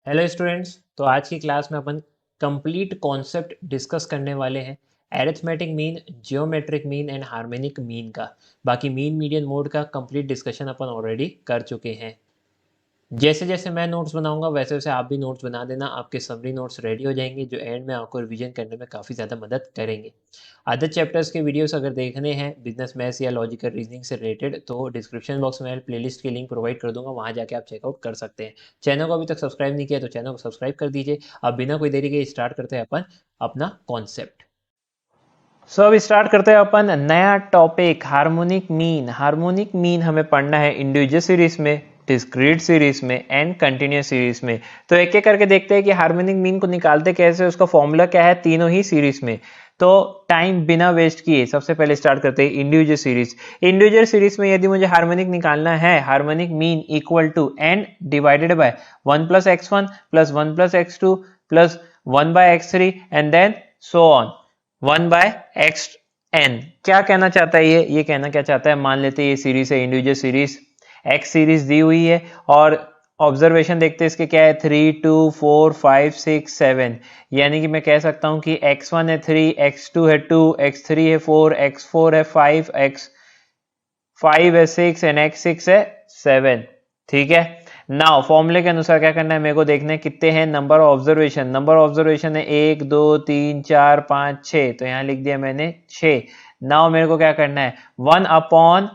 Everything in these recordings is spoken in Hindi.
Hello students. तो आज की क्लास में अपन कंप्लीट कॉन्सेप्ट डिस्कस करने वाले हैं। Arithmetic mean, geometric mean and harmonic mean का। बाकी मीन मीडियन मोड का कंप्लीट डिस्कशन अपन ऑलरेडी कर चुके हैं। जैसे जैसे मैं नोट्स बनाऊंगा वैसे वैसे आप भी नोट्स बना देना। आपके समरी नोट्स रेडी हो जाएंगे जो एंड में आपको रिवीजन करने में काफ़ी ज़्यादा मदद करेंगे। अदर चैप्टर्स के वीडियोस अगर देखने हैं बिजनेस मैथ्स या लॉजिकल रीजनिंग से रिलेटेड तो डिस्क्रिप्शन बॉक्स में प्लेलिस्ट की लिंक प्रोवाइड कर दूंगा, वहाँ जाके आप चेकआउट कर सकते हैं। चैनल को अभी तक सब्सक्राइब नहीं किया तो चैनल को सब्सक्राइब कर दीजिए। अब बिना कोई देरी के स्टार्ट करते हैं अपन अपना कॉन्सेप्ट। अब स्टार्ट करते हैं अपन नया topic harmonic mean. Harmonic mean हमें पढ़ना है इंडिविजुअल सीरीज में, डिस्क्रीट सीरीज में एंड कंटिन्यूस सीरीज में। तो एक एक करके देखते हैं कि हार्मोनिक मीन को निकालते कैसे, उसका फॉर्मूला क्या है तीनों ही सीरीज में। तो टाइम बिना वेस्ट किए सबसे पहले स्टार्ट करते हैं इंडिविजुअल सीरीज। इंडिविजुअल सीरीज में यदि मुझे हार्मोनिक निकालना है, harmonic mean equal to n divided by 1 plus x1 plus 1 plus x2 plus 1 by x3 and then so on 1 by x n. क्या कहना चाहता है ये कहना क्या चाहता है, मान लेते हैं ये सीरीज है इंडिविजुअल सीरीज, एक्स सीरीज दी हुई है और ऑब्जर्वेशन देखते हैं इसके क्या है 3 2 4 5 6 7। यानी कि मैं कह सकता हूं कि x1 है 3, x2 है 2, x3 है 4, x4 है 5, x5 है 6 एंड x6 है 7। ठीक है। नाउ फॉर्मूले के अनुसार क्या करना है, मेरे को देखना है कितने हैं number of observation. Number of observation है 1 2 3 4 5 6, तो यहां लिख दिया मैंने 6। नाउ मेरे को क्या करना है 1 अपॉन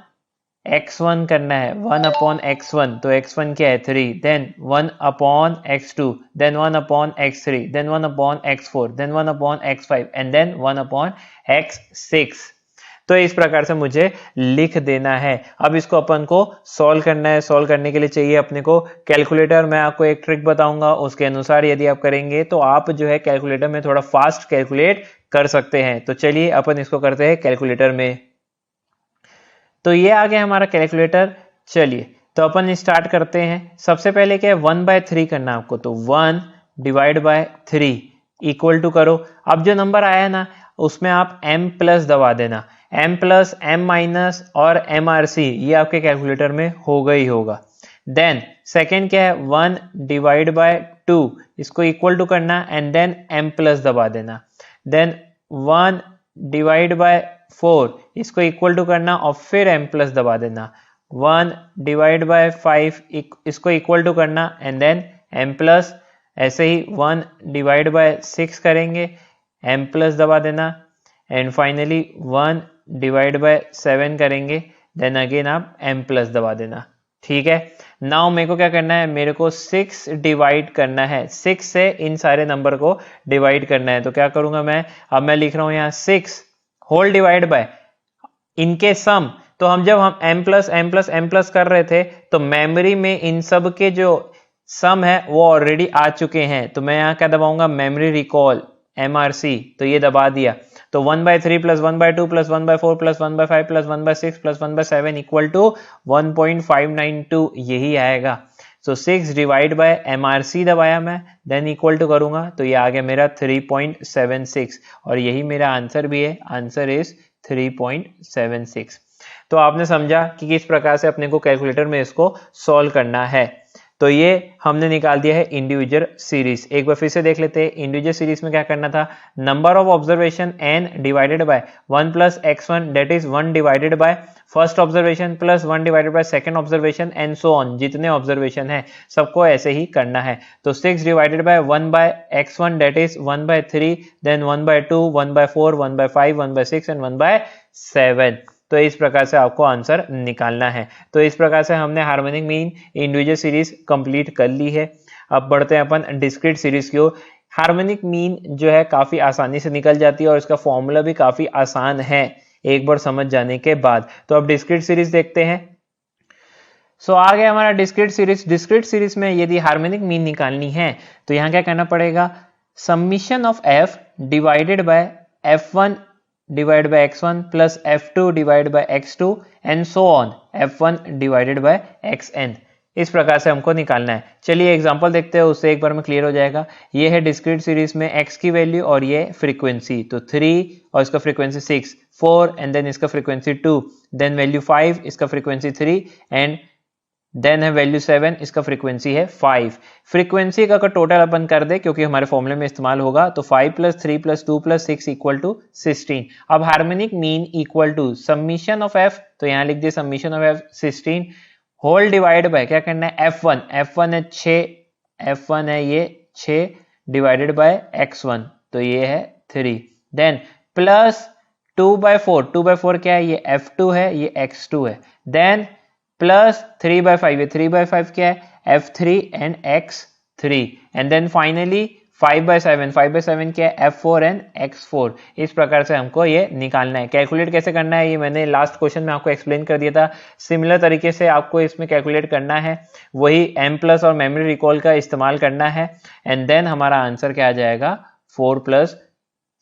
x1 करना है, 1 अपॉन x1, तो x1 क्या है 3, then 1 upon x2, then 1 upon x3, then 1 upon x4, then 1 upon x5 and then 1 upon x6। तो इस प्रकार से मुझे लिख देना है। अब इसको अपन को सॉल्व करना है। सॉल्व करने के लिए चाहिए अपने को कैलकुलेटर। मैं आपको एक ट्रिक बताऊंगा, उसके अनुसार यदि आप करेंगे तो आप जो है कैलकुलेटर में थोड़ा फास्ट कैलकुलेट कर सकते हैं। तो चलिए अपन इसको करते हैं कैलकुलेटर में। तो ये आ गया हमारा कैलकुलेटर। चलिए तो अपन स्टार्ट करते हैं। सबसे पहले क्या है 1/3 करना आपको, तो 1 डिवाइड बाय 3 इक्वल टू करो। अब जो नंबर आया ना उसमें आप m प्लस दबा देना, m प्लस m माइनस और mrc, ये आपके कैलकुलेटर में होगा ही होगा। देन सेकेंड क्या है 1 डिवाइड बाय 2, इसको इक्वल टू करना एंड देन m प्लस दबा देना। देन 1 डिवाइड बाय 4, इसको इक्वल टू करना और फिर m प्लस दबा देना। 1 डिवाइड बाय 5, इसको इक्वल टू करना एंड देन m प्लस। ऐसे ही 1 डिवाइड बाय 6 करेंगे, m प्लस दबा देना एंड फाइनली 1 डिवाइड बाय 7 करेंगे, देन अगेन आप m प्लस दबा देना। ठीक है। नाउ मेरे को क्या करना है, मेरे को 6 डिवाइड करना है, 6 से इन सारे नंबर को डिवाइड करना है। तो क्या करूंगा मैं, अब मैं लिख रहा हूं यहाँ 6 होल डिवाइड बाय इनके सम। तो हम जब हम m plus m plus m plus कर रहे थे तो मेमोरी में इन सब के जो सम है वो ऑलरेडी आ चुके हैं। तो मैं यहाँ क्या दबाऊंगा, मेमोरी रिकॉल MRC, तो ये दबा दिया। तो 1/3 plus 1/2 plus 1/4 plus 1/5 plus 1/6 plus 1/7 equal to 1.592, यही आएगा। तो 6 डिवाइड बाय MRC दबाया मैं, देन इक्वल टू करूंगा तो ये आ गया मेरा 3.76 और यही मेरा आंसर भी है। Answer is 3.76। तो आपने समझा कि किस प्रकार से अपने को कैलकुलेटर में इसको सॉल्व करना है। तो ये हमने निकाल दिया है इंडिविजुअल सीरीज। एक बार फिर से देख लेते हैं इंडिविजुअल सीरीज में क्या करना था, number of observation n divided by 1 plus x1, that is 1 divided by first observation plus 1 divided by second observation and so on, जितने ऑब्जर्वेशन है सबको ऐसे ही करना है। तो 6 divided by 1 by x1 that is 1/3, then 1/2, 1/4, 1/5, 1/6 and 1/7। तो इस प्रकार से आपको आंसर निकालना है। तो इस प्रकार से हमने harmonic mean individual series complete कर ली है। अब बढ़ते हैं अपन डिस्क्रीट सीरीज की ओर। हार्मोनिक मीन जो है काफी आसानी से निकल जाती है और इसका फॉर्मूला भी काफी आसान है एक बार समझ जाने के बाद। तो अब डिस्क्रीट सीरीज देखते हैं। सो आ गया हमारा डिस्क्रीट सीरीज। डिस्क्रीट सीरीज में यदि हार्मोनिक मीन निकालनी है तो यहां क्या करना पड़ेगा, summation of f divided by f1 divide by x1 plus f2 divide by x2 and so on f1 divided by xn। इस प्रकार से हमको निकालना है। चलिए एग्जांपल देखते हैं, उससे एक बार में क्लियर हो जाएगा। ये है डिस्क्रीट सीरीज में x की वैल्यू और ये फ्रीक्वेंसी, तो 3 और इसका फ्रीक्वेंसी 6, 4 एंड देन इसका फ्रीक्वेंसी 2, देन वैल्यू 5, इसका फ्रीक्वेंसी 3 एंड देन है वैल्यू 7, इसका फ्रीक्वेंसी है 5। फ्रीक्वेंसी का टोटल अपन कर दे क्योंकि हमारे फॉर्मूले में इस्तेमाल होगा, तो 5 + 3 + 2 + 6 = 16। अब harmonic mean equal to summation of f, तो यहाँ लिख दिए summation of f 16 whole divide by क्या करना है f1, f1 है 6, f1 है ये 6 डिवाइडेड बाय x1, तो ये है 3, देन प्लस 2/4, 2/4 क्या है ये f2 है, ये x2 है, देन प्लस 3/5, ये 3/5 क्या है f3 and x3, and then finally 5/7, 5/7 क्या है f4 एंड x4। इस प्रकार से हमको ये निकालना है। कैलकुलेट कैसे करना है ये मैंने लास्ट क्वेश्चन में आपको एक्सप्लेन कर दिया था। सिमिलर तरीके से आपको इसमें कैलकुलेट करना है, वही m+ और मेमोरी रिकॉल का इस्तेमाल करना है, एंड देन हमारा आंसर क्या आ जाएगा 4 +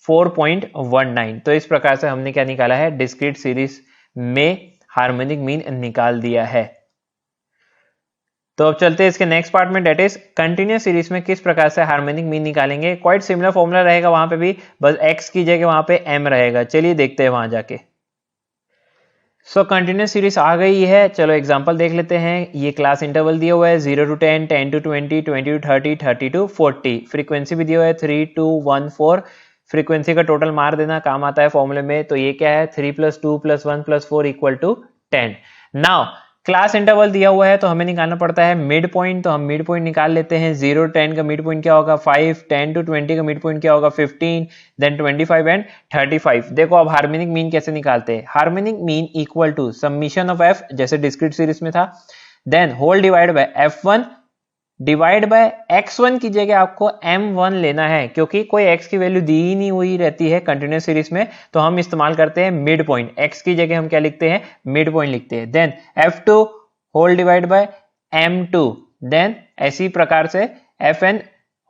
4.19। तो इस प्रकार से हमने क्या निकाला है, डिस्क्रीट सीरीज में हार्मोनिक मीन निकाल दिया है। तो अब चलते हैं इसके नेक्स्ट पार्ट में, डेट इज कंटिन्यूअस सीरीज में किस प्रकार से हार्मोनिक मीन निकालेंगे। क्वाइट सिमिलर फॉर्मूला रहेगा वहां पे भी, बस x की जगह वहां पे m रहेगा। चलिए देखते हैं वहां जाके। सो कंटिन्यूअस सीरीज आ गई है, चलो एग्जांपल देख लेते हैं। ये क्लास इंटरवल दिया हुआ है 0 to 10, 10 to 20, 20 to 30, 30 to 40। Frequency भी दिया हुआ है 3, 2, 1, 4। फ्रीक्वेंसी का टोटल मार देना काम आता है फॉर्मूले में, तो ये क्या है 3 + 2 + 1 + 4 = 10। नाउ क्लास इंटरवल दिया हुआ है तो हमें निकालना पड़ता है मिड पॉइंट, तो हम मिड पॉइंट निकाल लेते हैं। 0 to 10 का मिड पॉइंट क्या होगा 5, 10 to 20 का मिड पॉइंट क्या होगा 15, देन 25 एंड 35। देखो अब हार्मोनिक मीन कैसे निकालते हैं। Harmonic mean equal to summation of f, जैसे डिस्क्रीट सीरीज में था, then whole divide by f1 divide by x1 की जगह आपको m1 लेना है, क्योंकि कोई x की वैल्यू दी ही नहीं हुई रहती है कंटिन्यूअस सीरीज में, तो हम इस्तेमाल करते हैं मिड पॉइंट। x की जगह हम क्या लिखते हैं मिड पॉइंट लिखते हैं। Then f2 whole divide by m2, then ऐसी प्रकार से fn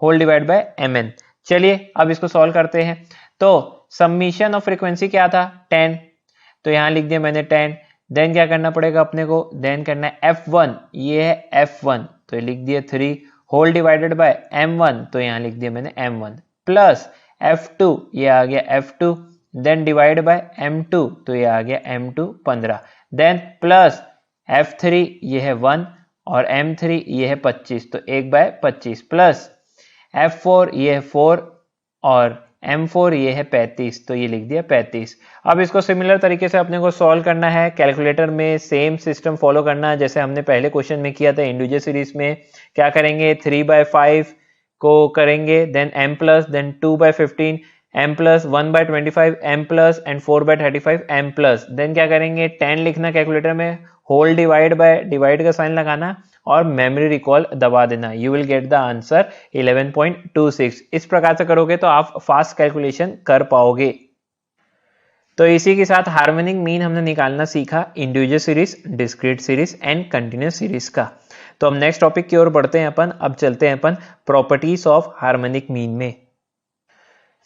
whole divide by mn। चलिए अब इसको सॉल्व करते हैं। तो समीशन ऑफ फ्रीक्वेंसी क्या था 10, तो यहां लिख दिया मैंने 10। देन क्या करना पड़ेगा अपने को, देन करना है f1, ये है f1, तो लिख दिया 3 होल डिवाइडेड बाय m1, तो यहां लिख दिया मैंने m1, प्लस f2, ये आ गया f2, then divide by m2, तो ये आ गया m2 15, देन प्लस f3, ये है 1, और m3 ये है 25, तो 1/25, प्लस f4 ये है 4, और m4 ये है 35, तो ये लिख दिया 35। अब इसको सिमिलर तरीके से अपने को सॉल्व करना है। कैलकुलेटर में सेम सिस्टम फॉलो करना है जैसे हमने पहले क्वेश्चन में किया था इंडिविजुअल सीरीज में। क्या करेंगे 3/5 को करेंगे, then m+, then 2/15, m+, 1/25, m+, and 4/35 m+, then क्या करेंगे 10 लिखना कैलकुलेटर में, होल डिवाइड बाय डिवाइड का साइन लगाना और मेमोरी रिकॉल दबा देना। You will get the answer 11.26। इस प्रकार से करोगे तो आप फास्ट कैलकुलेशन कर पाओगे। तो इसी के साथ हार्मोनिक मीन हमने निकालना सीखा individual series, discrete series and continuous series का। तो हम नेक्स्ट टॉपिक की ओर बढ़ते हैं अपन। अब चलते हैं अपन प्रॉपर्टीज ऑफ हार्मोनिक मीन में।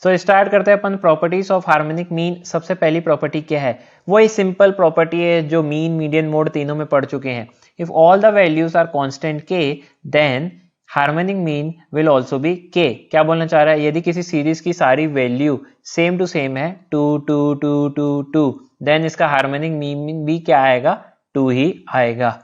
सो स्टार्ट करते हैं अपन प्रॉपर्टीज ऑफ हार्मोनिक मीन। सबसे पहली प्रॉपर्टी क्या है, वही सिंपल प्रॉपर्टी है जो मीन, मीडियन, मोड तीनों में पढ़ चुके हैं। If all the values are constant k, then harmonic mean will also be k। क्या बोलना चाह रहा है, यदि किसी सीरीज की सारी वैल्यू सेम टू सेम है 2 2 2 2 2, देन इसका हार्मोनिक मीन भी क्या आएगा 2 ही आएगा।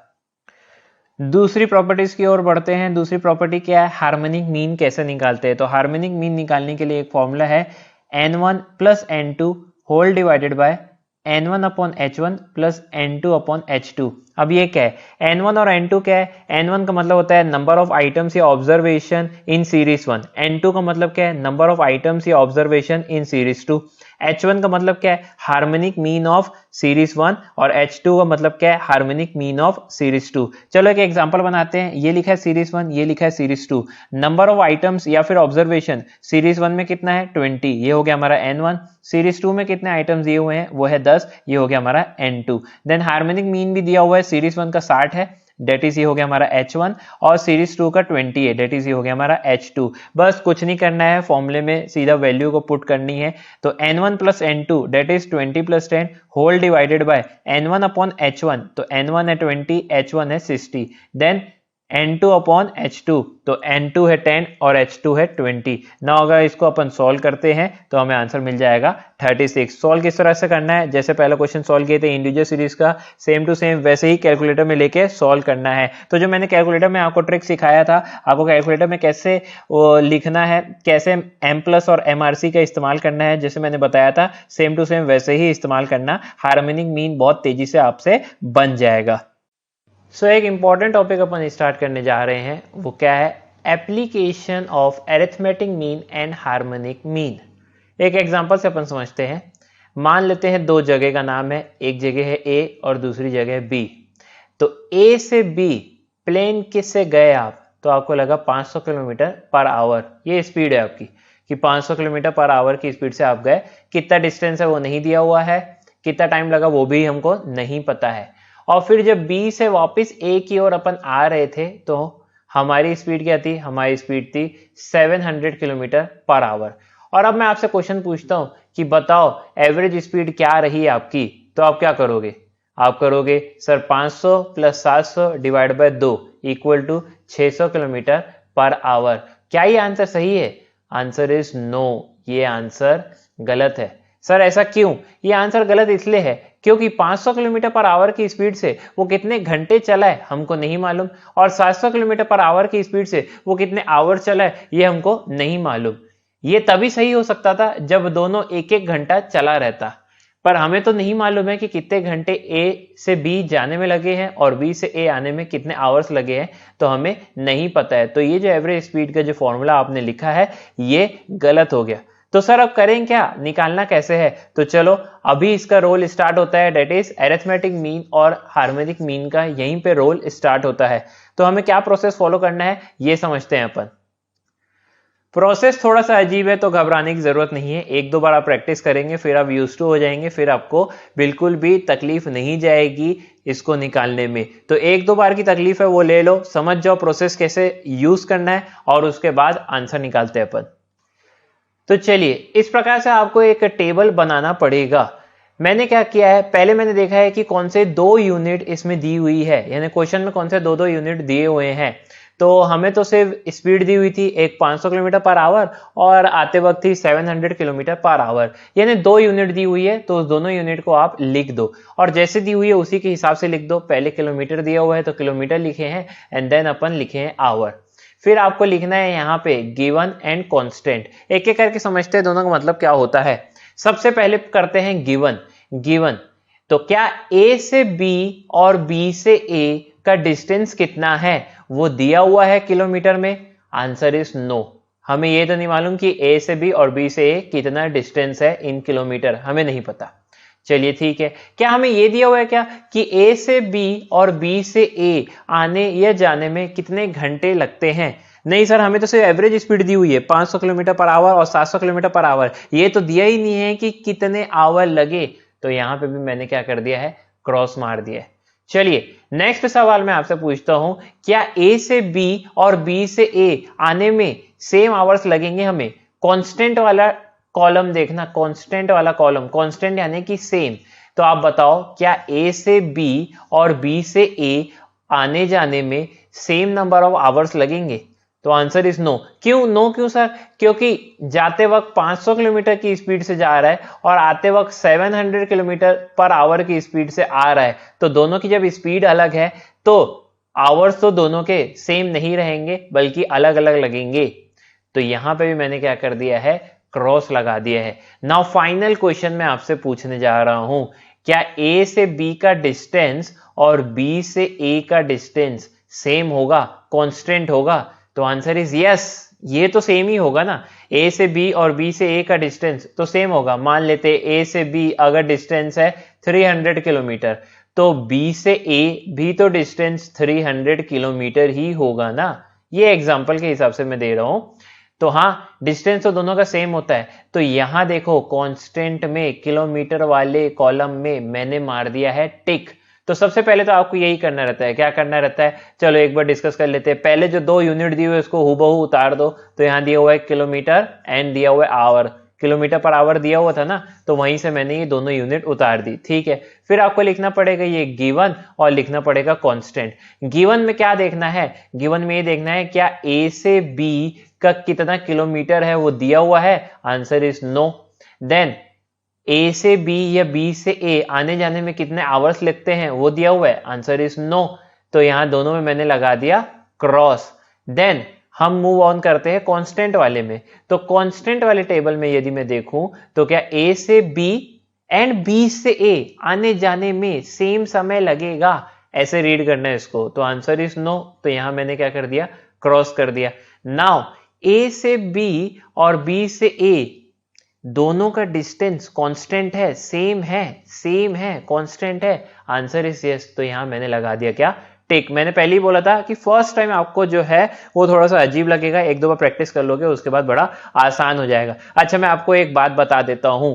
दूसरी प्रॉपर्टीज की ओर बढ़ते हैं। दूसरी प्रॉपर्टी क्या है, हार्मोनिक मीन कैसे निकालते हैं। तो हार्मोनिक मीन निकालने के लिए एक फॉर्मूला है n1 + n2 whole divided by n1/h1 + n2/h2। अब ये क्या है, n1 और n2 क्या है, n1 का मतलब होता है नंबर ऑफ आइटम्स या ऑब्जर्वेशन इन सीरीज 1, n2 का मतलब क्या है नंबर ऑफ आइटम्स या ऑब्जर्वेशन इन सीरीज 2, h1 का मतलब क्या है हार्मोनिक मीन ऑफ सीरीज 1, और h2 का मतलब क्या है हार्मोनिक मीन ऑफ सीरीज 2। चलो एक एग्जांपल बनाते हैं। ये लिखा है सीरीज 1, ये लिखा है सीरीज 2। नंबर ऑफ आइटम्स या फिर ऑब्जर्वेशन सीरीज 1 में कितना है 20, ये हो गया हमारा n1। सीरीज 2 में कितने आइटम्स दिए हुए हैं, वो है 10, ये हो गया हमारा n2। देन हार्मोनिक मीन भी दिया हुआ है, सीरीज 1 का 60 है, डेट इज ये हो गया हमारा h1, और सीरीज 2 का 20 है, डेट इज ये हो गया हमारा h2। बस कुछ नहीं करना है, फॉर्मूले में सीधा वैल्यू को पुट करनी है। तो n1 + n2 that is 20 + 10 whole divided by n1/h1, तो n1 है 20, h1 है 60, देन N2 अपॉन H2, तो N2 है 10 और H2 है 20। ना अगर इसको अपन सॉल्व करते हैं तो हमें आंसर मिल जाएगा 36। सॉल्व किस तरह से करना है, जैसे पहला क्वेश्चन सॉल्व किए थे इंडिविजुअल सीरीज का, सेम टू सेम वैसे ही कैलकुलेटर में लेके सॉल्व करना है। तो जो मैंने कैलकुलेटर में आपको ट्रिक सिखाया था, आपको कैलकुलेटर में कैसे लिखना है, कैसे M प्लस और MRC का इस्तेमाल करना है, जैसे मैंने बताया था सेम टू सेम वैसे ही इस्तेमाल करना, हार्मोनिक मीन बहुत तेजी से आपसे बन जाएगा। एक इंपॉर्टेंट टॉपिक अपन स्टार्ट करने जा रहे हैं, वो क्या है, application of arithmetic mean and harmonic mean. एक एग्जांपल से अपन समझते हैं। मान लेते हैं दो जगह का नाम है, एक जगह है A और दूसरी जगह है B। तो A से B प्लेन किससे गए आप, तो आपको लगा 500 किलोमीटर पर आवर, ये स्पीड है आपकी कि 500 किलोमीटर पर आवर की स्पीड से आप गए। कितना डिस्टेंस है वो नहीं दिया हुआ है, कितना टाइम लगा वो भी हमको नहीं पता है। और फिर जब B से वापस A की ओर अपन आ रहे थे तो हमारी स्पीड क्या थी, हमारी स्पीड थी 700 किलोमीटर पर आवर। और अब मैं आपसे क्वेश्चन पूछता हूं कि बताओ एवरेज स्पीड क्या रही आपकी, तो आप क्या करोगे, आप करोगे sir 500 plus 700 divide by 2 equal to 600 kilometre per hour. क्या ये आंसर सही है, आंसर इज नो, ये आंसर गलत है। सर ऐसा क्यों, ये आंसर गलत इसलिए है क्योंकि 500 किलोमीटर पर आवर की स्पीड से वो कितने घंटे चला है हमको नहीं मालूम, और 700 किलोमीटर पर आवर की स्पीड से वो कितने आवर चला है ये हमको नहीं मालूम। ये तभी सही हो सकता था जब दोनों एक एक घंटा चला रहता, पर हमें तो नहीं मालूम है कि कितने घंटे A से B जाने में लगे हैं और B से A आने में कितने आवर्स लगे हैं, तो हमें नहीं पता है। तो ये जो एवरेज स्पीड का जो फॉर्मूला आपने लिखा है ये गलत हो गया। तो सर अब करें क्या, निकालना कैसे है, तो चलो अभी इसका रोल स्टार्ट होता है, डेट इज अरिथमेटिक मीन और हार्मोनिक मीन का यहीं पे रोल स्टार्ट होता है। तो हमें क्या प्रोसेस फॉलो करना है ये समझते हैं अपन। प्रोसेस थोड़ा सा अजीब है तो घबराने की जरूरत नहीं है, एक दो बार आप प्रैक्टिस करेंगे फिर आप यूज्ड टू हो जाएंगे, फिर आपको बिल्कुल भी तकलीफ नहीं जाएगी इसको निकालने में। तो एक दो बार की तकलीफ है वो ले लो, समझ जाओ प्रोसेस कैसे यूज करना है और उसके बाद आंसर निकालते हैं अपन। तो चलिए इस प्रकार से आपको एक टेबल बनाना पड़ेगा। मैंने क्या किया है, पहले मैंने देखा है कि कौन से दो यूनिट इसमें दी हुई है, यानी क्वेश्चन में कौन से दो दो यूनिट दिए हुए हैं। तो हमें तो सिर्फ स्पीड दी हुई थी, एक 500 किलोमीटर पर आवर और आते वक्त थी 700 किलोमीटर पर आवर, यानी दो यूनिट दी हुई है। तो उस दोनों यूनिट को आप लिख दो और जैसे दी हुई है उसी के हिसाब से लिख दो। पहले किलोमीटर दिया हुआ है तो किलोमीटर लिखे हैं एंड देन अपन लिखे हैं आवर। फिर आपको लिखना है यहाँ पे गिवन एंड कांस्टेंट, एक एक करके समझते हैं दोनों का मतलब क्या होता है। सबसे पहले करते हैं गिवन। गिवन तो क्या A से B और B से A का डिस्टेंस कितना है वो दिया हुआ है किलोमीटर में, आंसर इज नो। हमें ये तो नहीं मालूम कि A से B और B से A कितना डिस्टेंस है इन किलोमीटर, हमें नहीं पता। चलिए ठीक है, क्या हमें ये दिया हुआ है क्या कि A से B और B से A आने या जाने में कितने घंटे लगते हैं, नहीं सर हमें तो सिर्फ एवरेज स्पीड दी हुई है 500 किलोमीटर पर आवर और 700 किलोमीटर पर आवर, ये तो दिया ही नहीं है कि कितने आवर लगे। तो यहां पे भी मैंने क्या कर दिया है, क्रॉस मार दिया है। चलिए नेक्स्ट सवाल मैं आपसे पूछता हूं, क्या A से B और B से A आने में सेम आवर्स लगेंगे हमें। कांस्टेंट वाला कॉलम देखना, कांस्टेंट वाला कॉलम, कांस्टेंट यानी कि सेम। तो आप बताओ क्या A से B और B से A आने जाने में सेम नंबर ऑफ आवर्स लगेंगे, तो आंसर इज नो। क्यों नो, क्यों सर, क्योंकि जाते वक्त 500 किलोमीटर की स्पीड से जा रहा है और आते वक्त 700 किलोमीटर पर आवर की स्पीड से आ रहा है, तो दोनों की जब स्पीड अलग है तो आवर्स तो दोनों के सेम नहीं रहेंगे बल्कि अलग अलग लगेंगे। तो यहां पे भी मैंने क्या कर दिया है, क्रॉस लगा दिया है। नाउ फाइनल क्वेश्चन मैं आपसे पूछने जा रहा हूं, क्या A से B का डिस्टेंस और B से A का डिस्टेंस सेम होगा, कांस्टेंट होगा, तो आंसर इज यस, ये तो सेम ही होगा ना। A से B और B से A का डिस्टेंस तो सेम होगा। मान लेते A से B अगर डिस्टेंस है 300 किलोमीटर तो B से A भी तो डिस्टेंस 300 किलोमीटर ही होगा ना। ये एग्जांपल के हिसाब से मैं दे रहा हूं। तो हाँ डिस्टेंस तो दोनों का सेम होता है। तो यहां देखो कांस्टेंट में किलोमीटर वाले कॉलम में मैंने मार दिया है टिक। तो सबसे पहले तो आपको यही करना रहता है, क्या करना रहता है, चलो एक बार डिस्कस कर लेते हैं। पहले जो दो यूनिट दिए हुए उसको हूबहू उतार दो। तो यहाँ दिया हुआ है किलोमीटर एंड दिया हुआ है आवर, किलोमीटर पर आवर दिया हुआ था ना, तो वहीं से मैंने ये दोनों यूनिट उतार दी। ठीक है, फिर आपको लिखना पड़ेगा ये गिवन और लिखना पड़ेगा कांस्टेंट। गिवन में क्या देखना है, गिवन में ये देखना है क्या ए से बी का कितना किलोमीटर है वो दिया हुआ है, आंसर इज नो। देन ए से बी या बी से ए आने जाने में कितने आवर्स लगते हैं वो दिया हुआ है, आंसर इज नो। तो यहां दोनों में मैंने लगा दिया क्रॉस। देन हम मूव ऑन करते हैं कांस्टेंट वाले में। तो कांस्टेंट वाले टेबल में यदि मैं देखूं तो क्या ए से बी एंड बी से ए आने जाने में सेम समय लगेगा, ऐसे रीड करना है इसको, तो आंसर इज नो। तो यहां मैंने क्या कर दिया, क्रॉस कर दिया। नाउ ए से बी और बी से ए दोनों का डिस्टेंस कांस्टेंट है, सेम है, कांस्टेंट है, आंसर इज यस। तो यहां मैंने लगा दिया क्या, टिक। मैंने पहले ही बोला था कि फर्स्ट टाइम आपको जो है वो थोड़ा सा अजीब लगेगा, एक दो बार प्रैक्टिस कर लोगे उसके बाद बड़ा आसान हो जाएगा। अच्छा, मैं आपको एक बात बता देता हूं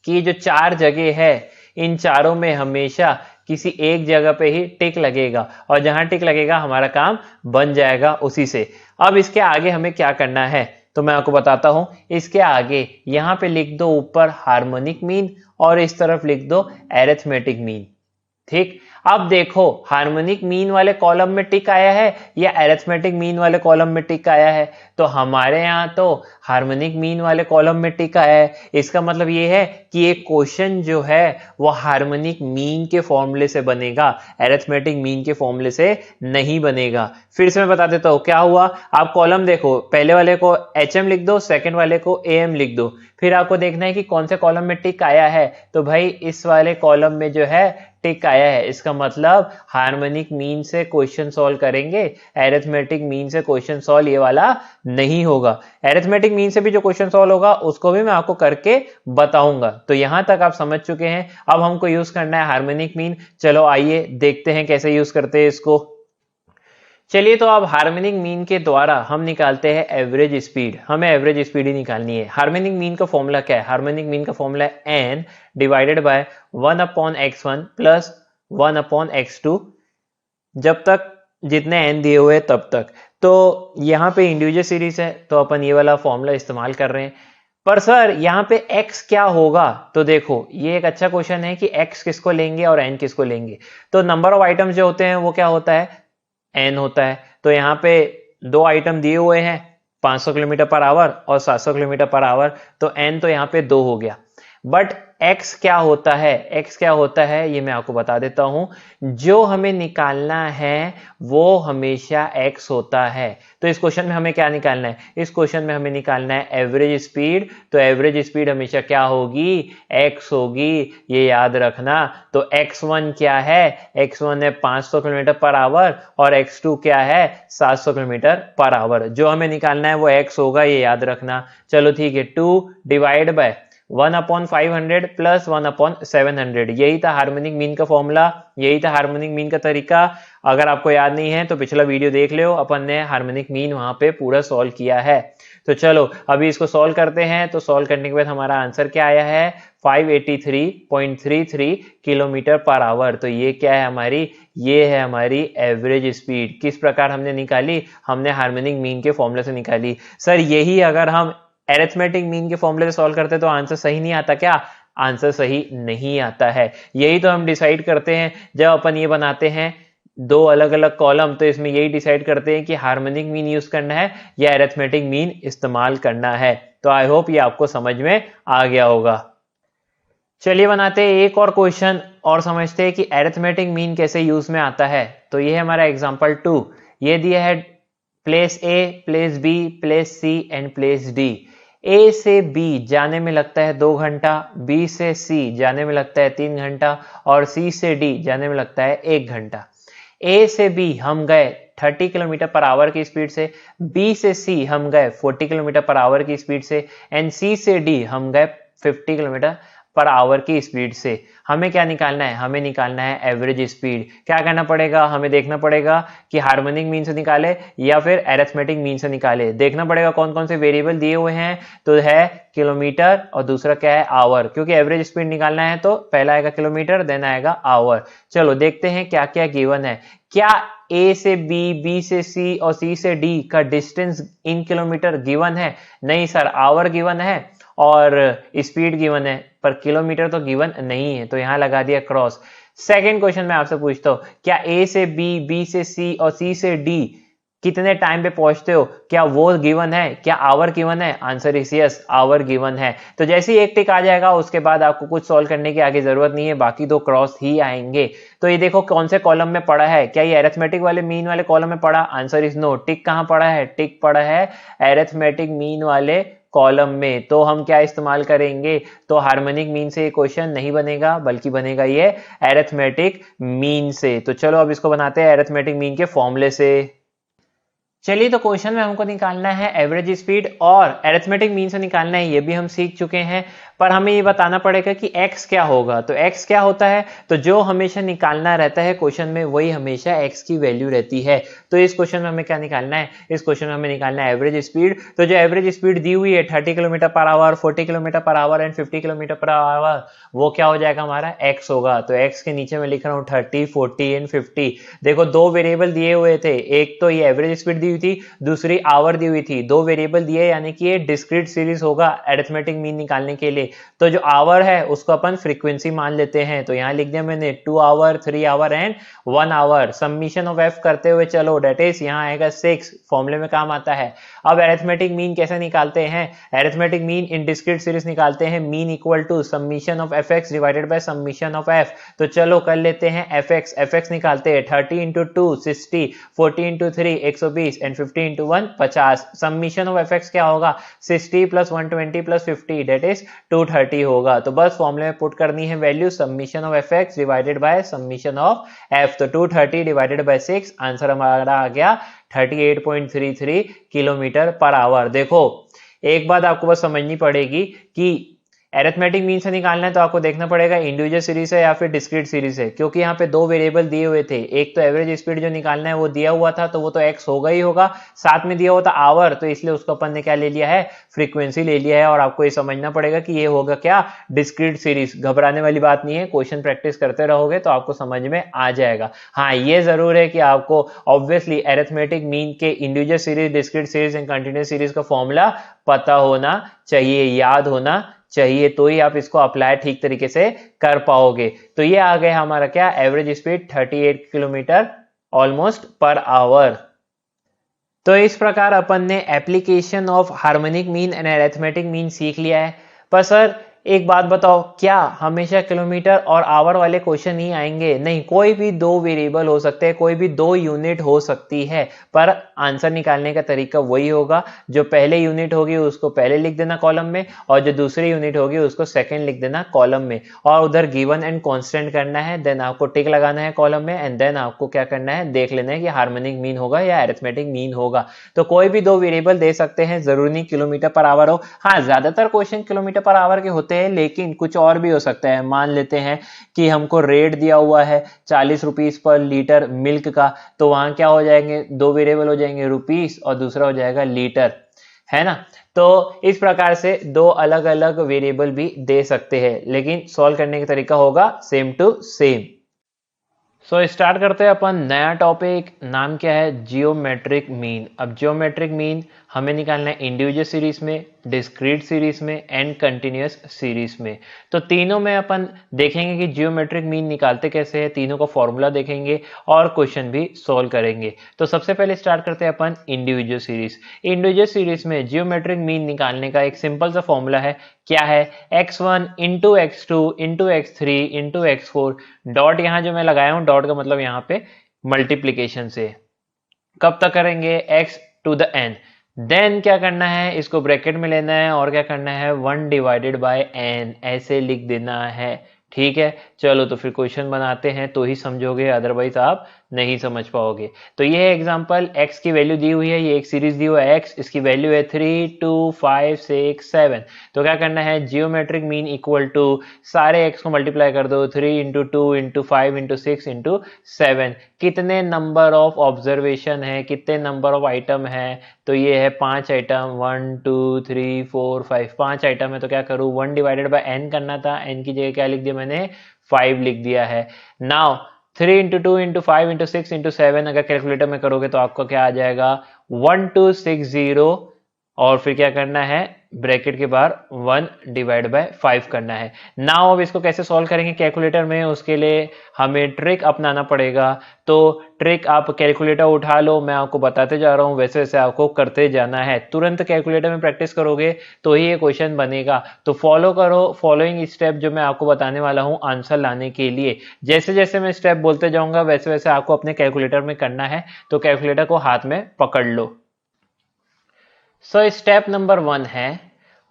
कि जो 4 जगह है इन चारों में हमेशा किसी एक जगह पे ही टिक लगेगा, और जहां टिक लगेगा हमारा काम बन जाएगा उसी से। अब इसके आगे हमें क्या करना है तो मैं आपको बताता हूं। इसके आगे यहां पे लिख दो ऊपर हार्मोनिक मीन और इस तरफ लिख दो एरिथमेटिक मीन। ठीक, अब देखो हार्मोनिक मीन वाले कॉलम में टिक आया है या एरिथमेटिक मीन वाले कॉलम में टिक आया है, तो हमारे यहाँ तो हार्मोनिक मीन वाले कॉलम में टिक आया है। इसका मतलब ये है कि ये क्वेश्चन जो है वो हार्मोनिक मीन के फॉर्मूले से बनेगा, एरिथमेटिक मीन के फॉर्मूले से नहीं बनेगा। फिर से मैं बता देता हूँ क्या हुआ। आप कॉलम देखो, पहले वाले को HM लिख दो, सेकंड वाले को AM लिख दो। फिर आपको देखना है कि कौन से कॉलम में टिक आया है, तो भाई इस वाले कॉलम में जो है टिक आया है। इसका मतलब हार्मोनिक मीन से क्वेश्चन सॉल्व करेंगे, एरिथमेटिक मीन से क्वेश्चन सॉल्व ये वाला नहीं होगा। एरिथमेटिक मीन से भी जो क्वेश्चन सॉल्व होगा उसको भी मैं आपको करके बताऊंगा। तो यहां तक आप समझ चुके हैं। अब हमको यूज करना है हार्मोनिक मीन। चलो आइए देखते हैं कैसे यूज करते हैं इसको। चलिए, तो अब हार्मोनिक मीन के द्वारा हम निकालते हैं एवरेज स्पीड। हमें एवरेज स्पीड ही निकालनी है। हार्मोनिक मीन का फॉर्मूला क्या है, हार्मोनिक मीन का फॉर्मूला है n divided bye 1/x1 plus 1/x2, जब तक जितने n दिए हुए तब तक। तो यहाँ पे इंडिविजुअल सीरीज है तो अपन ये वाला फॉर्मूला इस्तेमाल कर रहे हैं। पर सर यहाँ पे x क्या होगा, तो देखो ये एक अच्छा क्वेश्चन है कि x किसको लेंगे और n किसको लेंगे। तो नंबर ऑफ आइटम्स जो होते हैं वो क्या होता है, n होता है। तो यहाँ पे 2 आइटम दिए हुए हैं, 500 किलोमीटर पर आवर और 700 किलोमीटर पर आवर, तो n तो यहाँ पे 2 हो गया। बट x क्या होता है, x क्या होता है ये मैं आपको बता देता हूं। जो हमें निकालना है वो हमेशा x होता है। तो इस क्वेश्चन में हमें क्या निकालना है, इस क्वेश्चन में हमें निकालना है एवरेज स्पीड। तो एवरेज स्पीड हमेशा क्या होगी, x होगी, ये याद रखना। तो x1 क्या है, x1 है 500 किलोमीटर पर आवर और x2 क्या है 700 किलोमीटर पर आवर। जो हमें निकालना है वो x होगा, ये याद रखना। चलो ठीक है, 2 डिवाइड बाय 1/500 प्लस 1/700, यही था हार्मोनिक मीन का फॉर्मूला, यही था हार्मोनिक मीन का तरीका। अगर आपको याद नहीं है तो पिछला वीडियो देख लो, अपन ने हार्मोनिक मीन वहां पे पूरा सॉल्व किया है। तो चलो अभी इसको सॉल्व करते हैं। तो सॉल्व करने के बाद हमारा आंसर क्या आया है, 583.33 किलोमीटर पर आवर। तो ये क्या है हमारी, ये है हमारी एवरेज स्पीड। किस प्रकार हमने निकाली, हमने हार्मोनिक मीन के फॉर्मूले से निकाली। सर यही अगर हम एरिथमेटिक मीन के फॉर्मूले से सॉल्व करते तो आंसर सही नहीं आता क्या, आंसर सही नहीं आता है। यही तो हम डिसाइड करते हैं जब अपन ये बनाते हैं 2 अलग अलग कॉलम, तो इसमें यही डिसाइड करते हैं कि हार्मोनिक मीन यूज करना है या एरिथमेटिक मीन इस्तेमाल करना है। तो आई होप ये आपको समझ में आ गया होगा। चलिए बनाते हैं एक और क्वेश्चन और समझते हैं कि एरिथमेटिक मीन कैसे यूज में आता है। तो ये है हमारा एग्जांपल 2। ये दिया है place A, place B, place C and place D। A से B जाने में लगता है 2 घंटा, B से C जाने में लगता है 3 घंटा और C से D जाने में लगता है 1 घंटा। A से B हम गए 30 किलोमीटर पर आवर की स्पीड से, B से C हम गए 40 किलोमीटर पर आवर की स्पीड से एंड C से D हम गए 50 किलोमीटर पर आवर की स्पीड से। हमें क्या निकालना है, हमें निकालना है एवरेज स्पीड। क्या करना पड़ेगा, हमें देखना पड़ेगा कि हार्मोनिक मीन से निकाले या फिर एरिथमेटिक मीन से निकाले। देखना पड़ेगा कौन कौन से वेरिएबल दिए हुए हैं। तो है किलोमीटर और दूसरा क्या है आवर, क्योंकि एवरेज स्पीड निकालना है तो पहला आएगा किलोमीटर देन आएगा आवर। चलो देखते हैं क्या क्या गिवन है। क्या A से B, B से C और C से D का डिस्टेंस इन किलोमीटर गिवन है, नहीं सर आवर गिवन है। और स्पीड गिवन है, पर किलोमीटर तो गिवन नहीं है, तो यहाँ लगा दिया क्रॉस। सेकेंड क्वेश्चन मैं आपसे पूछता हूँ, क्या ए से बी, बी से सी और सी से डी कितने टाइम पे पहुंचते हो, क्या वो गिवन है, क्या आवर गिवन है? Answer is yes, hour given है। तो जैसे ही एक टिक आ जाएगा उसके बाद आपको कुछ सॉल्व करने की आगे जरूरत नहीं है, बाकी दो क्रॉस ही आएंगे। तो ये देखो कौन से कॉलम में पड़ा है, क्या ये एरिथमेटिक वाले मीन वाले कॉलम में पड़ा? Answer is no. टिक कहां पड़ा है? टिक पड़ा है एरिथमेटिक मीन वाले कॉलम में। तो हम क्या इस्तेमाल करेंगे? तो हार्मोनिक मीन से ये क्वेश्चन नहीं बनेगा, बल्कि बनेगा ये एरिथमेटिक मीन से। तो चलो अब इसको बनाते हैं एरिथमेटिक मीन के फॉर्मूले से। चलिए, तो क्वेश्चन में हमको निकालना है एवरेज स्पीड और एरिथमेटिक मीन से निकालना है, ये भी हम सीख चुके हैं। पर हमें ये बताना पड़ेगा कि x क्या होगा। तो x क्या होता है? तो जो हमेशा निकालना रहता है क्वेश्चन में वही हमेशा x की वैल्यू रहती है। तो इस क्वेश्चन में हमें क्या निकालना है? इस क्वेश्चन में हमें निकालना है एवरेज स्पीड। तो जो एवरेज स्पीड दी हुई है 30 kilometre per our, 40 kilometre per our and 50 kilometre per our, वो क्या हो जाएगा? हमारा x होगा। तो x के नीचे मैं लिख रहा हूँ 30, 40 एंड 50। देखो दो वेरिएबल दिए हुए थे, एक तो ये एवरेज स्पीड दी हुई थी, दूसरी आवर दी हुई थी। दो वेरिएबल दिए यानी कि ये डिस्क्रीट सीरीज होगा अरिथमेटिक मीन निकालने के लिए। तो जो आवर है उसको अपन फ्रीक्वेंसी मान लेते हैं। तो यहां लिख दिया मैंने 2 hour, 3 hour and 1 hour. Submission of f करते हुए चलो, डेट इज यहां आएगा 6, फॉर्मूले में काम आता है। अब अरिथमेटिक मीन कैसे निकालते हैं? Arithmetic mean in discrete series निकालते हैं। Mean equal to submission of f x divided by submission of f. तो चलो कर लेते हैं एफ एक्स निकालते हैं। 30 into 2 60, 40 into 3 120 and 50 into 1 50। Submission of f x क्या होगा? 60 प्लस 120 प्लस 50 डेट इज 230 होगा। तो बस फॉर्मूले में पुट करनी है value submission of f x divided by submission of f. तो 230 डिवाइडेड बाय 6, आंसर हमारा आ गया 38.33 किलोमीटर पर आवर। देखो एक बात आपको बस समझनी पड़ेगी कि एरिथमेटिक मीन से निकालना है तो आपको देखना पड़ेगा इंडिविजुअल सीरीज है या फिर डिस्क्रीट सीरीज है, क्योंकि यहाँ पे दो वेरिएबल दिए हुए थे। एक तो एवरेज स्पीड जो निकालना है वो दिया हुआ था, तो वो तो x होगा ही होगा, साथ में दिया हुआ था आवर, तो इसलिए उसको अपन ने क्या ले लिया है? फ्रीक्वेंसी ले लिया है। और आपको ये समझना पड़ेगा कि ये होगा क्या? Discrete series. घबराने वाली बात नहीं है, क्वेश्चन प्रैक्टिस करते रहोगे तो आपको समझ में आ जाएगा। हाँ, ये जरूर है कि आपको ऑब्वियसली एरिथमेटिक मीन के individual series, discrete series and continuous series का फॉर्मूला पता होना चाहिए, याद होना चाहिए, तो ही आप इसको अप्लाई ठीक तरीके से कर पाओगे। तो ये आ गया हमारा क्या? Average speed 38 kilometre almost per hour. तो इस प्रकार अपन ने application of harmonic mean and arithmetic mean सीख लिया है। पर सर एक बात बताओ, क्या हमेशा किलोमीटर और आवर वाले क्वेश्चन ही आएंगे? नहीं, कोई भी दो वेरिएबल हो सकते हैं, कोई भी दो यूनिट हो सकती है, पर आंसर निकालने का तरीका वही होगा। जो पहले यूनिट होगी उसको पहले लिख देना कॉलम में, और जो दूसरी यूनिट होगी उसको सेकंड लिख देना कॉलम में, और उधर गिवन एंड कांस्टेंट करना है। देन आपको टिक लगाना है कॉलम में, एंड देन आपको क्या करना है? देख लेना है कि हार्मोनिक मीन होगा या अरिथमेटिक मीन होगा। तो कोई भी दो वेरिएबल दे सकते हैं, जरूरी नहीं किलोमीटर पर आवर हो। हाँ, ज्यादातर क्वेश्चन किलोमीटर पर आवर के होते हैं, लेकिन कुछ और भी हो सकता है। मान लेते हैं कि हमको रेट दिया हुआ है 40 रुपीस पर लीटर मिल्क का, तो वहां क्या हो जाएंगे? दो वेरिएबल हो जाएंगे, रुपीस और दूसरा हो जाएगा लीटर, है ना? तो इस प्रकार से दो अलग अलग वेरिएबल भी दे सकते हैं, लेकिन सॉल्व करने का तरीका होगा same to same. So start करते हैं अपन नया टॉपिक। नाम क्या है? Geometric mean. अब जियोमेट्रिक मीन हमें निकालना है इंडिविजुअल सीरीज में, डिस्क्रीट सीरीज में एंड कंटिन्यूअस सीरीज में। तो तीनों में अपन देखेंगे कि जियोमेट्रिक मीन निकालते कैसे हैं, तीनों का फॉर्मूला देखेंगे और क्वेश्चन भी सॉल्व करेंगे। तो सबसे पहले स्टार्ट करते हैं अपन इंडिविजुअल सीरीज। इंडिविजुअल सीरीज में जियोमेट्रिक मीन निकालने का एक सिंपल सा फॉर्मूला है। क्या है? x1 into x2 into x3 into x4। Dot यहां जो मैं लगाया हूं, डॉट का मतलब यहां पे मल्टीप्लीकेशन से। कब तक करेंगे? x to the n। Then क्या करना है? इसको ब्रैकेट में लेना है और क्या करना है? 1 डिवाइडेड बाय n, ऐसे लिख देना है। ठीक है, चलो तो फिर क्वेश्चन बनाते हैं तो ही समझोगे, अदरवाइज आप नहीं समझ पाओगे। तो ये है एग्जांपल, x की वैल्यू दी हुई है, ये एक सीरीज दी हुआ है x, इसकी वैल्यू है 3 2 5 6 7। तो क्या करना है? जियोमेट्रिक मीन इक्वल टू सारे x को मल्टीप्लाई कर दो, 3 इंटू 2 इंटू 5 इंटू 6 इंटू 7। कितने नंबर ऑफ ऑब्जर्वेशन है, कितने नंबर ऑफ आइटम है? तो ये है 5 आइटम, 1 2 3 4 5, 5 आइटम है। तो क्या करूँ? 1 डिवाइडेड बाय n करना था, n की जगह क्या लिख दिया मैंने? 5 लिख दिया है। Now 3 into 2 into 5 into 6 into 7 अगर कैलकुलेटर में करोगे तो आपको क्या आ जाएगा? 1260। और फिर क्या करना है? ब्रैकेट के बाहर 1 डिवाइड बाय 5 करना है। नाउ अब इसको कैसे सॉल्व करेंगे कैलकुलेटर में, उसके लिए हमें ट्रिक अपनाना पड़ेगा। तो ट्रिक, आप कैलकुलेटर उठा लो, मैं आपको बताते जा रहा हूँ, वैसे वैसे आपको करते जाना है। तुरंत कैलकुलेटर में प्रैक्टिस करोगे तो ही ये क्वेश्चन बनेगा। तो फॉलो करो फॉलोइंग स्टेप जो मैं आपको बताने वाला हूँ आंसर लाने के लिए। जैसे जैसे मैं स्टेप बोलते जाऊंगा वैसे वैसे आपको अपने कैलकुलेटर में करना है। तो कैलकुलेटर को हाथ में पकड़ लो। सो स्टेप नंबर 1 है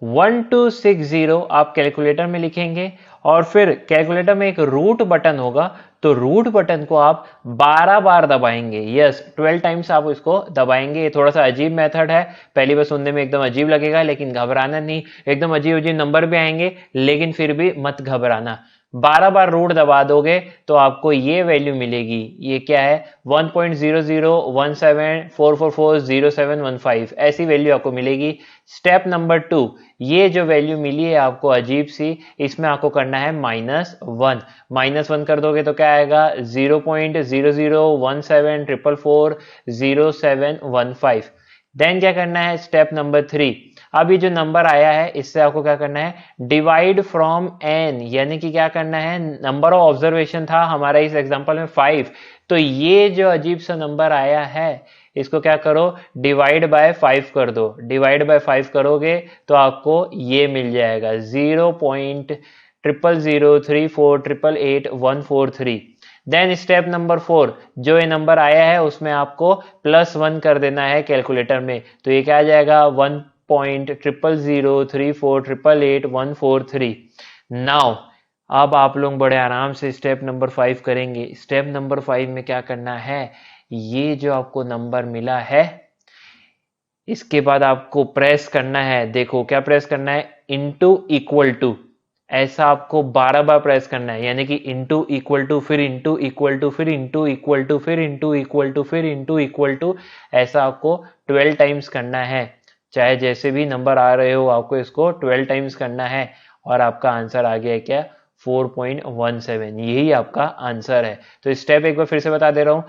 1260 आप कैलकुलेटर में लिखेंगे और फिर कैलकुलेटर में एक रूट बटन होगा, तो रूट बटन को आप 12 बार दबाएंगे। यस, 12 टाइम्स आप इसको दबाएंगे। ये थोड़ा सा अजीब मेथड है, पहली बार सुनने में एकदम अजीब लगेगा, लेकिन घबराना नहीं। एकदम अजीब अजीब नंबर भी आएंगे, लेकिन फिर भी मत घबराना। 12 बार रूट दबा दोगे तो आपको ये वैल्यू मिलेगी। ये क्या है, 1.0017444071 ऐसी वैल्यू आपको मिलेगी। स्टेप नंबर 2, ये जो वैल्यू मिली है आपको अजीब सी, इसमें आपको करना है -1। -1 कर दोगे तो क्या आएगा, 0.0017444071 देन क्या करना है, स्टेप नंबर 3, अब ये जो नंबर आया है इससे आपको क्या करना है, डिवाइड फ्रॉम n, यानी कि क्या करना है, नंबर ऑफ ऑब्जर्वेशन था हमारा इस एग्जांपल में 5, तो ये जो अजीब सा नंबर आया है इसको क्या करो, डिवाइड बाय 5 कर दो। डिवाइड बाय 5 करोगे तो आपको ये मिल जाएगा 0.000348888143। देन स्टेप नंबर 4, जो ये नंबर आया है उसमें आपको +1 कर देना है कैलकुलेटर में, तो ये क्या आ जाएगा, 1.000348888143। नाउ अब आप लोग बड़े आराम से स्टेप नंबर 5 करेंगे। स्टेप नंबर 5 में क्या करना है, ये जो आपको नंबर मिला है इसके बाद आपको प्रेस करना है, देखो क्या प्रेस करना है, इनटू इक्वल टू, ऐसा आपको 12 बार प्रेस करना है, यानी कि इनटू इक्वल टू, फिर इनटू इक्वल टू, फिर इनटू इक्वल टू, फिर इनटू इक्वल टू, फिर इनटू इक्वल टू, ऐसा आपको 12 टाइम्स करना है। चाहे जैसे भी नंबर आ रहे हो आपको इसको 12 टाइम्स करना है और आपका आंसर आ गया क्या, 4.17, यही आपका आंसर है। तो स्टेप एक बार फिर से बता दे रहा हूं,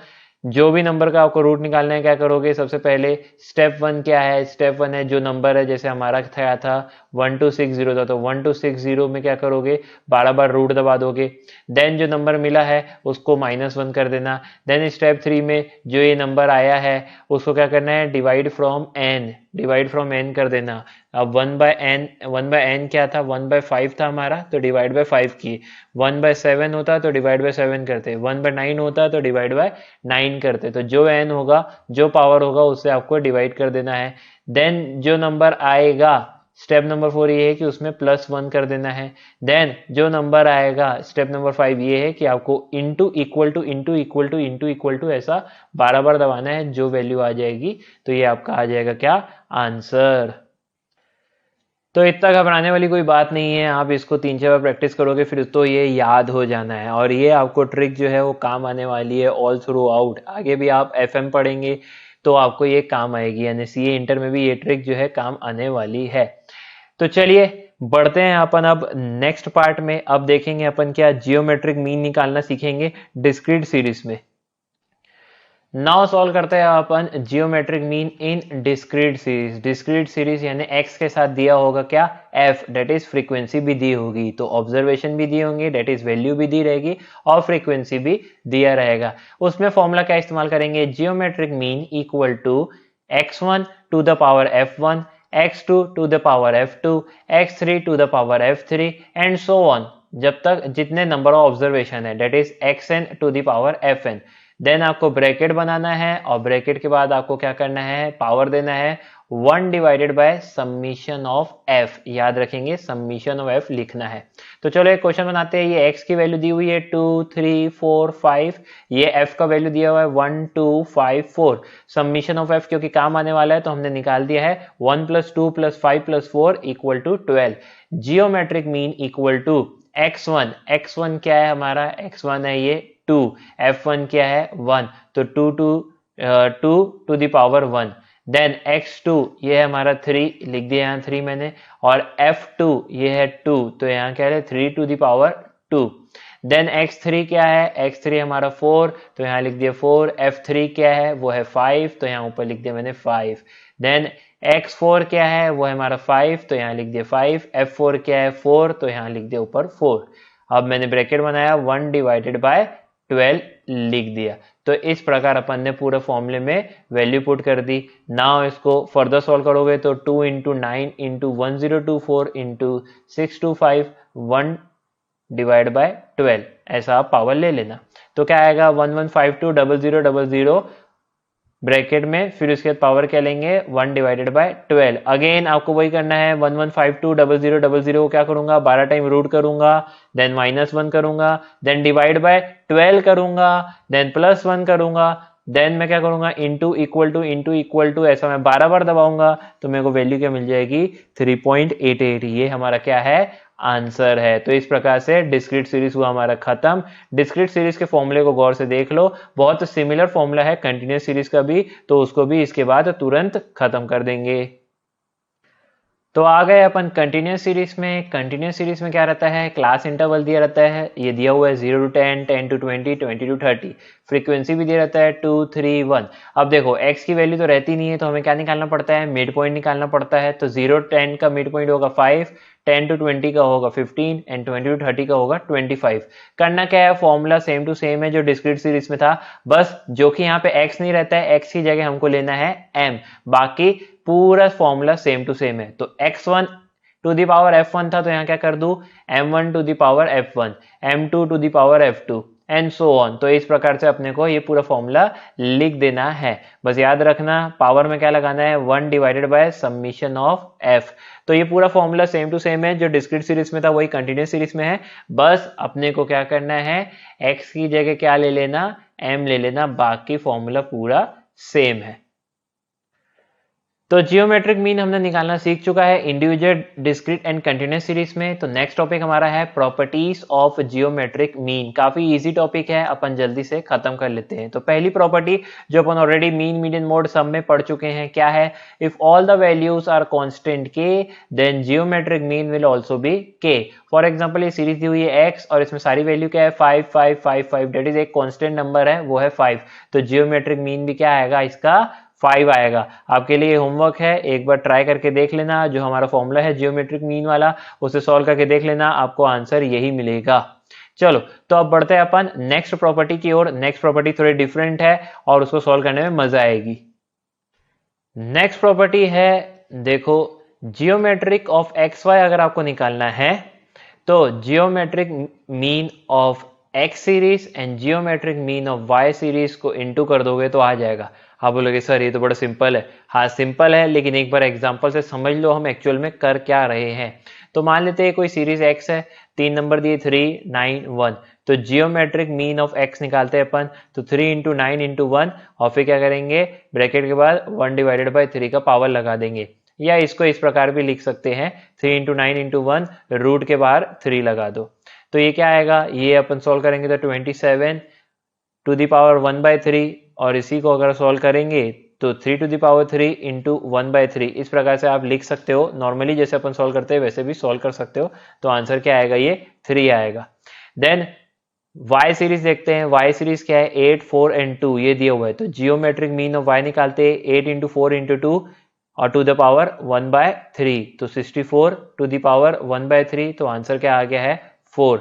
जो भी नंबर का आपको रूट निकालना है क्या करोगे, सबसे पहले स्टेप 1 क्या है, स्टेप 1 है जो नंबर है, जैसे हमारा था 1260 था, तो 1260 में क्या करोगे, 12 बार रूट दबा दोगे। देन जो नंबर मिला है उसको -1 कर देना। देन स्टेप 3 में जो ये नंबर आया है उसको क्या करना है, divide from n, divide from n कर देना। अब 1/n क्या था, 1/5 था हमारा, तो डिवाइड बाय 5 की। 1/7 होता तो डिवाइड बाय 7 करते, 1/9 होता तो डिवाइड बाय 9 करते। तो जो n होगा, जो पावर होगा उससे आपको डिवाइड कर देना है। देन जो नंबर आएगा, स्टेप नंबर 4 ये है कि उसमें +1 कर देना है। देन जो नंबर आएगा, स्टेप नंबर 5 ये है कि आपको into equal to, into equal to, into equal to, ऐसा 12 बार दबाना है। जो वैल्यू आ जाएगी तो ये आपका आ जाएगा क्या, आंसर। तो इतना घबराने वाली कोई बात नहीं है, आप इसको 3-4 बार प्रैक्टिस करोगे फिर तो ये याद हो जाना है, और ये आपको ट्रिक जो है वो काम आने वाली है ऑल थ्रू आउट। आगे भी आप एफएम पढ़ेंगे तो आपको ये काम आएगी, यानी सीए इंटर में भी ये ट्रिक जो है काम आने वाली है। तो चलिए बढ़ते हैं अपन अब नेक्स्ट पार्ट में। अब देखेंगे अपन क्या जियोमेट्रिक मीन निकालना सीखेंगे डिस्क्रीट सीरीज में। नाउ सॉल्व करते हैं अपन geometric mean in discrete series. Discrete series यानी x के साथ दिया होगा क्या, f, डेट इज फ्रीक्वेंसी भी दी होगी, तो ऑब्जर्वेशन भी दी होंगी, डेट इज वैल्यू भी दी रहेगी और फ्रीक्वेंसी भी दिया रहेगा। उसमें फॉर्मूला क्या इस्तेमाल करेंगे, geometric mean equal to x1 to the power f1, x2 to the power f2, x3 to the power f3 and so on, जब तक जितने नंबर ऑफ ऑब्जर्वेशन है, that is xn to the power fn। Then आपको ब्रैकेट बनाना है और ब्रैकेट के बाद आपको क्या करना है, पावर देना है 1 divided bye summation of f, याद रखेंगे समीशन ऑफ f लिखना है। तो चलो एक क्वेश्चन बनाते हैं। ये x की वैल्यू दी हुई है 2 3 4 5, ये f का वैल्यू दिया हुआ है 1 2 5 4। समीशन ऑफ f क्योंकि काम आने वाला है तो हमने निकाल दिया है 1 + 2 + 5 + 4 = 12। Geometric mean equal to x1, x1 क्या है हमारा, x1 है ये 2, f1 क्या है 1, तो 2 to the power 1। Then x2 ये है हमारा 3, लिख दिया यहाँ 3 मैंने, और f2 ये है 2, तो यहाँ क्या है 3 to the power 2। Then x3 क्या है, x3 हमारा 4, तो यहाँ लिख दिया 4। f3 क्या है, वो है 5, तो यहाँ ऊपर लिख दिया मैंने 5। देन x4 क्या है, वो है हमारा 5, तो यहाँ लिख दिया 5। f4 क्या है, 4, तो यहाँ लिख दिया ऊपर 4। अब मैंने ब्रैकेट बनाया, 1 डिवाइडेड बाय 12 लिख दिया। तो इस प्रकार अपन ने पूरे फॉर्मूले में वैल्यू पुट कर दी। नाउ इसको फर्दर सॉल्व करोगे तो 2 into 9 into 1024 into 625 1 divide by 12, ऐसा आप पावर ले लेना। तो क्या आएगा 11520000 ब्रैकेट में, फिर उसके बाद पावर क्या लेंगे 1 डिवाइडेड बाय 12। अगेन आपको वही करना है, 11520000 को क्या करूंगा 12 टाइम रूट करूंगा, देन -1 करूंगा, देन डिवाइड बाय 12 करूंगा, देन +1 करूंगा, देन मैं क्या करूंगा इंटू इक्वल टू ऐसा मैं 12 बार दबाऊंगा तो मेरे को वैल्यू क्या मिल जाएगी 3.88। ये हमारा क्या है आंसर है। तो इस प्रकार से डिस्क्रीट सीरीज हुआ हमारा खत्म। डिस्क्रीट सीरीज के फॉर्मूले को गौर से देख लो, बहुत सिमिलर फॉर्मूला है कंटिन्यूअस सीरीज का भी, तो उसको भी इसके बाद तुरंत खत्म कर देंगे। तो आ गए अपन कंटिन्यूअस सीरीज में। कंटिन्यूअस सीरीज में क्या रहता है, क्लास इंटरवल दिया रहता है, ये दिया हुआ है 0 to 10, 10 to 20, 20 to 30। फ्रीक्वेंसी भी दिया रहता है 2, 3, 1। अब देखो x की वैल्यू तो रहती नहीं है, तो हमें क्या निकालना पड़ता है, मिड पॉइंट निकालना पड़ता है। तो 0 to 10 का मिड पॉइंट होगा 5, 10 to 20 का होगा 15 एंड 20 to 30 का होगा 25। करना क्या है, फॉर्मूला सेम टू सेम है जो डिस्क्रीट सीरीज में था, बस जो कि यहाँ पे x नहीं रहता है, x की जगह हमको लेना है m, बाकी पूरा फॉर्मूला सेम टू सेम है। तो x1 to the power f1 था, तो यहाँ क्या कर दूं m1 to the power f1, m2 to the power f2 and so on. तो इस प्रकार से अपने को ये पूरा फॉर्मूला लिख देना है। बस याद रखना पावर में क्या लगाना है 1 divided bye summation of f। तो ये पूरा फॉर्मूला सेम टू सेम है, जो डिस्क्रीट सीरीज में था वही कंटिन्यूअस सीरीज में है। बस अपने को क्या करना है, x की जगह क्या ले लेना m ले लेना, बाकी फॉर्मूला पूरा सेम है। तो जियोमेट्रिक मीन हमने निकालना सीख चुका है individual, discrete and continuous series में। तो नेक्स्ट टॉपिक हमारा है प्रॉपर्टीज ऑफ जियोमेट्रिक मीन। काफी इजी टॉपिक है, अपन जल्दी से खत्म कर लेते हैं। तो पहली प्रॉपर्टी जो अपन ऑलरेडी मीन, मीडियन, मोड सब में पढ़ चुके हैं, क्या है, if all the values are constant K then geometric mean will also be K. For example ये सीरीज दी हुई है x और इसमें सारी वैल्यू क्या है 5 5 5 5, दैट इज एक कांस्टेंट नंबर है, वो है 5। तो जियोमेट्रिक मीन भी क्या आएगा इसका 5 आएगा। आपके लिए होमवर्क है, एक बार ट्राई करके देख लेना, जो हमारा फॉर्मूला है जियोमेट्रिक मीन वाला उसे सॉल्व करके देख लेना, आपको आंसर यही मिलेगा। चलो तो अब बढ़ते हैं अपन नेक्स्ट प्रॉपर्टी की ओर। नेक्स्ट प्रॉपर्टी थोड़ी डिफरेंट है और उसको सॉल्व करने में मजा आएगी। नेक्स्ट प्रॉपर्टी है, देखो जियोमेट्रिक ऑफ एक्स वाई अगर आपको निकालना है तो geometric mean of x series and geometric mean of y series को इनटू कर दोगे तो आ जाएगा। आप बोलोगे सर ये तो बड़ा सिंपल है। हाँ सिंपल है, लेकिन एक बार एग्जांपल से समझ लो हम एक्चुअल में कर क्या रहे हैं। तो मान लेते हैं कोई सीरीज x है, 3 नंबर दिए 3, 9, 1। तो जियोमेट्रिक मीन ऑफ x निकालते हैं अपन, तो 3 इंटू 9 इंटू 1 और फिर क्या करेंगे ब्रैकेट के बाद 1 डिवाइडेड बाई 3 का पावर लगा देंगे। या इसको इस प्रकार भी लिख सकते हैं 3 इंटू 9 इंटू 1 रूट के बाहर 3 लगा दो। तो ये क्या आएगा, ये अपन सोल्व करेंगे तो 27 टू दी पावर 1/3, और इसी को अगर सॉल्व करेंगे तो 3 टू दी पावर 3 इंटू 1/3। इस प्रकार से आप लिख सकते हो, नॉर्मली जैसे अपन सॉल्व करते हैं वैसे भी सॉल्व कर सकते हो। तो आंसर क्या आएगा, ये 3 आएगा। देन y सीरीज देखते हैं, y सीरीज क्या है 8, 4 एंड 2 ये दिया हुआ है। तो जियोमेट्रिक मीन ऑफ y निकालते हैं 8 इंटू 4 इंटू 2 और टू द पावर 1/3, तो 64 टू द पावर 1/3। तो आंसर क्या आ गया है 4।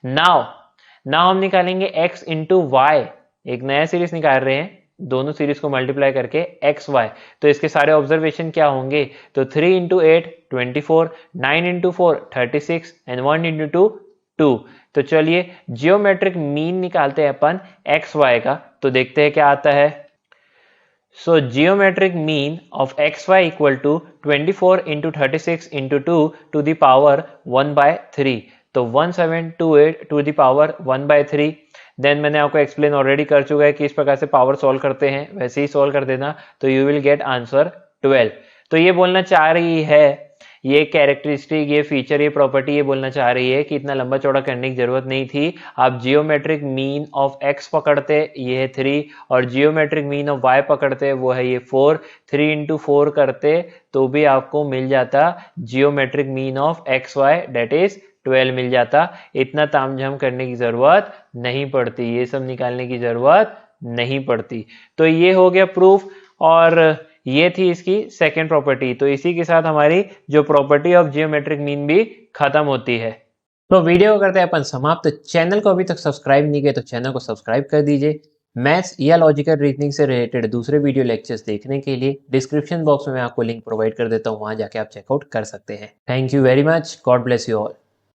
नाउ हम निकालेंगे x इंटू वाई, एक नया सीरीज निकाल रहे हैं, दोनों सीरीज को मल्टीप्लाई करके एक्स वाई। तो इसके सारे ऑब्जर्वेशन क्या होंगे, तो 3 इंटू 8 24, 9 इंटू 4 36 एंड 1 इंटू 2 2। तो चलिए जियोमेट्रिक मीन निकालते हैं अपन एक्स वाई का, तो देखते हैं क्या आता है। So geometric mean of x Y equal to 24 into 36 into 2 to the power 1/3, तो 1728 टू द पावर 1/3। देन मैंने आपको एक्सप्लेन ऑलरेडी कर चुका है कि इस प्रकार से पावर सॉल्व करते हैं, वैसे ही सॉल्व कर देना, तो यू विल गेट आंसर 12। तो ये बोलना चाह रही है, ये कैरेक्टरिस्टिक, ये फीचर, ये प्रॉपर्टी ये बोलना चाह रही है कि इतना लंबा चौड़ा करने की जरूरत नहीं थी। आप जियोमेट्रिक मीन ऑफ x पकड़ते, ये है 3, और जियोमेट्रिक मीन ऑफ y पकड़ते, वो है ये 4। 3 इंटू 4 करते तो भी आपको मिल जाता geometric mean of x y, that is 12 मिल जाता। इतना तामझाम करने की जरूरत नहीं पड़ती, ये सब निकालने की जरूरत नहीं पड़ती। तो ये हो गया प्रूफ, और ये थी इसकी सेकेंड प्रॉपर्टी। तो इसी के साथ हमारी जो प्रॉपर्टी ऑफ जियोमेट्रिक मीन भी खत्म होती है। तो वीडियो को करते हैं अपन समाप्त। चैनल को अभी तक सब्सक्राइब नहीं किया तो चैनल को सब्सक्राइब कर दीजिए। मैथ्स या लॉजिकल रीजनिंग से रिलेटेड दूसरे वीडियो लेक्चर्स देखने के लिए डिस्क्रिप्शन बॉक्स में मैं आपको लिंक प्रोवाइड कर देता हूँ, वहां जाके आप चेकआउट कर सकते हैं। Thank you very much. God bless you all.